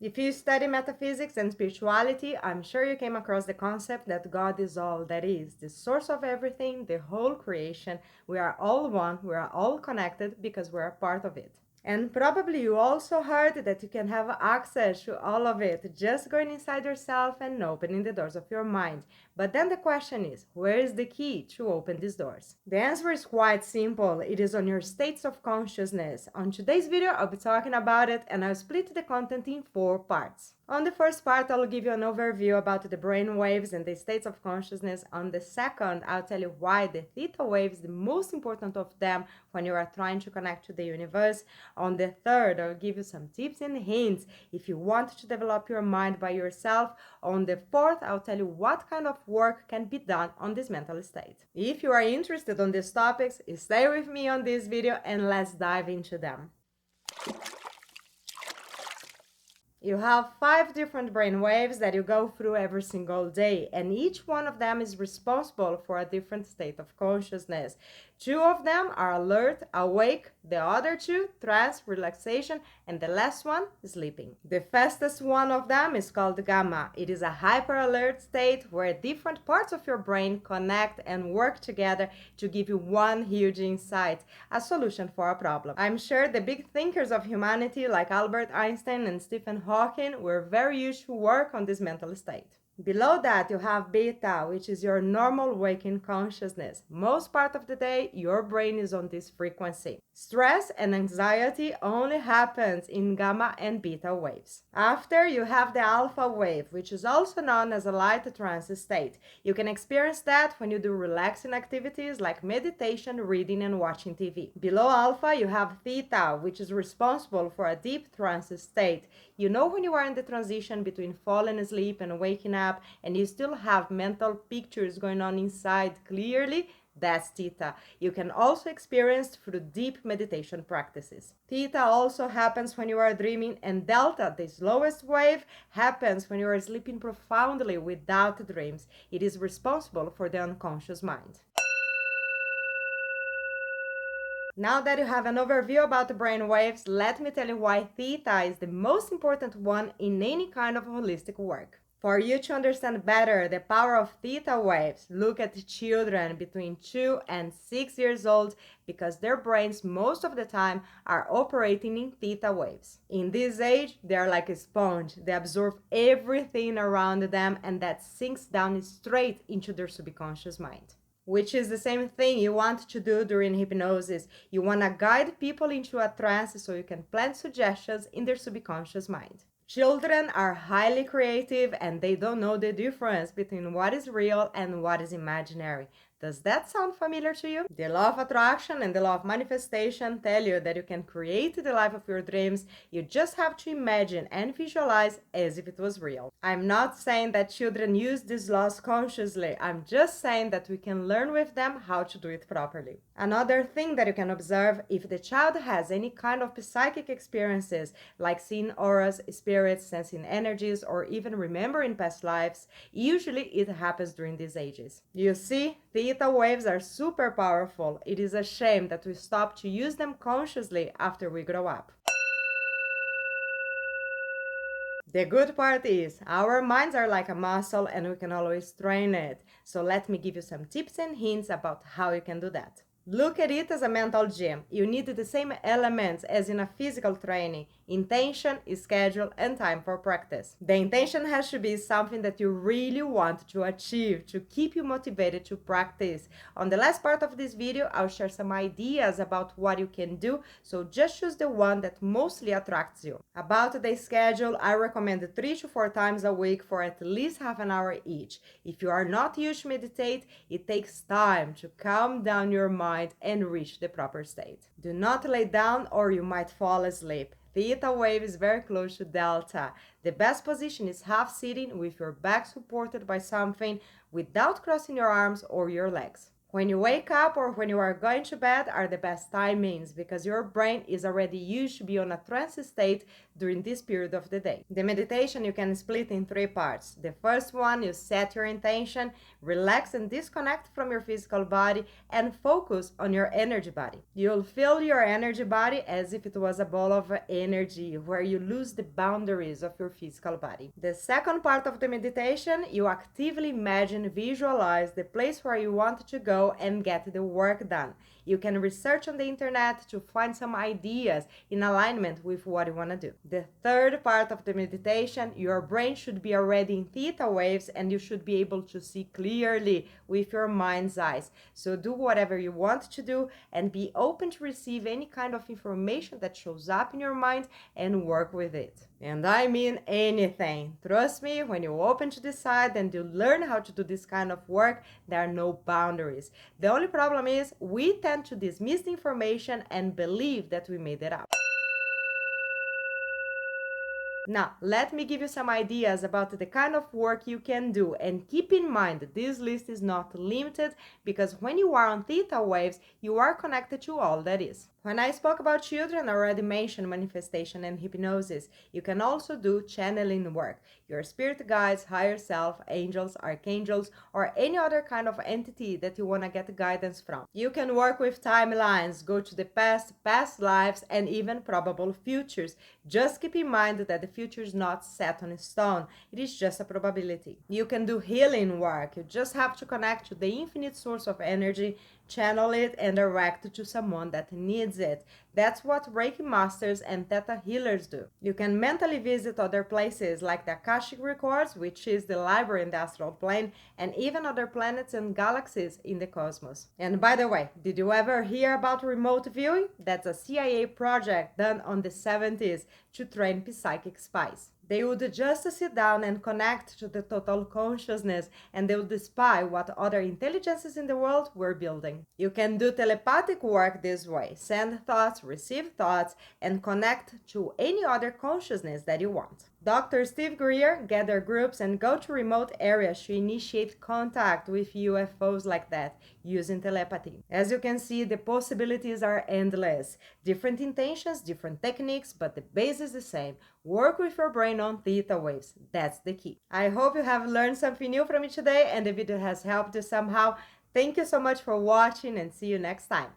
If you study metaphysics and spirituality, I'm sure you came across the concept that God is all that is, the source of everything, the whole creation. We are all one, we are all connected because we're a part of it. And probably you also heard that you can have access to all of it just going inside yourself and opening the doors of your mind. But then the question is, where is the key to open these doors? The answer is quite simple. It is on your states of consciousness. On today's video, I'll be talking about it, and I'll split the content in 4 parts. On the first part, I'll give you an overview about the brain waves and the states of consciousness. On the second, I'll tell you why the theta wave is the most important of them when you are trying to connect to the universe. On the third, I'll give you some tips and hints if you want to develop your mind by yourself. On the fourth, I'll tell you what kind of work can be done on this mental state. If you are interested on these topics, stay with me on this video and let's dive into them. You have 5 different brain waves that you go through every single day, and each one of them is responsible for a different state of consciousness. 2 of them are alert, awake, the other 2, trance, relaxation, and the last one, sleeping. The fastest one of them is called gamma. It is a hyper-alert state where different parts of your brain connect and work together to give you one huge insight, a solution for a problem. I'm sure the big thinkers of humanity like Albert Einstein and Stephen Hawking were very used to work on this mental state. Below that, you have beta, which is your normal waking consciousness. Most part of the day, your brain is on this frequency. Stress and anxiety only happens in gamma and beta waves. After, you have the alpha wave, which is also known as a light trance state. You can experience that when you do relaxing activities like meditation, reading, and watching TV. Below alpha, you have theta, which is responsible for a deep trance state. You know when you are in the transition between falling asleep and waking up, and you still have mental pictures going on inside clearly? That's theta. You can also experience through deep meditation practices. Theta also happens when you are dreaming, and delta, the slowest wave, happens when you are sleeping profoundly without dreams. It is responsible for the unconscious mind. Now that you have an overview about the brain waves, let me tell you why theta is the most important one in any kind of holistic work. For you to understand better the power of theta waves, look at children between 2 and 6 years old because their brains most of the time are operating in theta waves. In this age, they are like a sponge. They absorb everything around them and that sinks down straight into their subconscious mind. Which is the same thing you want to do during hypnosis. You want to guide people into a trance so you can plant suggestions in their subconscious mind. Children are highly creative and they don't know the difference between what is real and what is imaginary. Does that sound familiar to you? The law of attraction and the law of manifestation tell you that you can create the life of your dreams. You just have to imagine and visualize as if it was real. I'm not saying that children use these laws consciously. I'm just saying that we can learn with them how to do it properly. Another thing that you can observe, if the child has any kind of psychic experiences, like seeing auras, spirits, sensing energies, or even remembering past lives, usually it happens during these ages. You see, theta waves are super powerful. It is a shame that we stop to use them consciously after we grow up. The good part is, our minds are like a muscle and we can always train it. So let me give you some tips and hints about how you can do that. Look at it as a mental gym. You need the same elements as in a physical training: intention, schedule, and time for practice. The intention has to be something that you really want to achieve, to keep you motivated to practice. On the last part of this video, I'll share some ideas about what you can do, so just choose the one that mostly attracts you. About the schedule, I recommend 3 to 4 times a week for at least half an hour each. If you are not used to meditate, it takes time to calm down your mind and reach the proper state. Do not lay down or you might fall asleep. Theta wave is very close to delta. The best position is half sitting with your back supported by something without crossing your arms or your legs. When you wake up or when you are going to bed are the best timings because your brain is already used to be on a trance state during this period of the day. The meditation you can split in 3 parts. The first one, you set your intention, relax and disconnect from your physical body, and focus on your energy body. You'll feel your energy body as if it was a ball of energy where you lose the boundaries of your physical body. The second part of the meditation, you actively imagine, visualize the place where you want to go and get the work done. You can research on the internet to find some ideas in alignment with what you want to do. The third part of the meditation, your brain should be already in theta waves and you should be able to see clearly with your mind's eyes. So do whatever you want to do and be open to receive any kind of information that shows up in your mind and work with it. And I mean anything. Trust me, when you open to decide and you learn how to do this kind of work, there are no boundaries. The only problem is we tend to dismiss the information and believe that we made it up. Now, let me give you some ideas about the kind of work you can do, and keep in mind this list is not limited because when you are on theta waves, you are connected to all that is. When I spoke about children, I already mentioned manifestation and hypnosis. You can also do channeling work. Your spirit guides, higher self, angels, archangels, or any other kind of entity that you want to get guidance from. You can work with timelines, go to the past, past lives, and even probable futures. Just keep in mind that the future is not set on stone. It is just a probability. You can do healing work. You just have to connect to the infinite source of energy, channel it, and direct it to someone that needs it. That's what Reiki masters and theta healers do. You can mentally visit other places like the Akashic Records, which is the library in the astral plane, and even other planets and galaxies in the cosmos. And by the way, did you ever hear about remote viewing? That's a CIA project done on the 70s to train psychic spies. They would just sit down and connect to the total consciousness, and they would spy what other intelligences in the world were building. You can do telepathic work this way. Send thoughts, receive thoughts, and connect to any other consciousness that you want. Dr. Steve Greer gather groups and go to remote areas to initiate contact with UFOs like that, using telepathy. As you can see, the possibilities are endless. Different intentions, different techniques, but the base is the same. Work with your brain on theta waves. That's the key. I hope you have learned something new from me today and the video has helped you somehow. Thank you so much for watching and see you next time.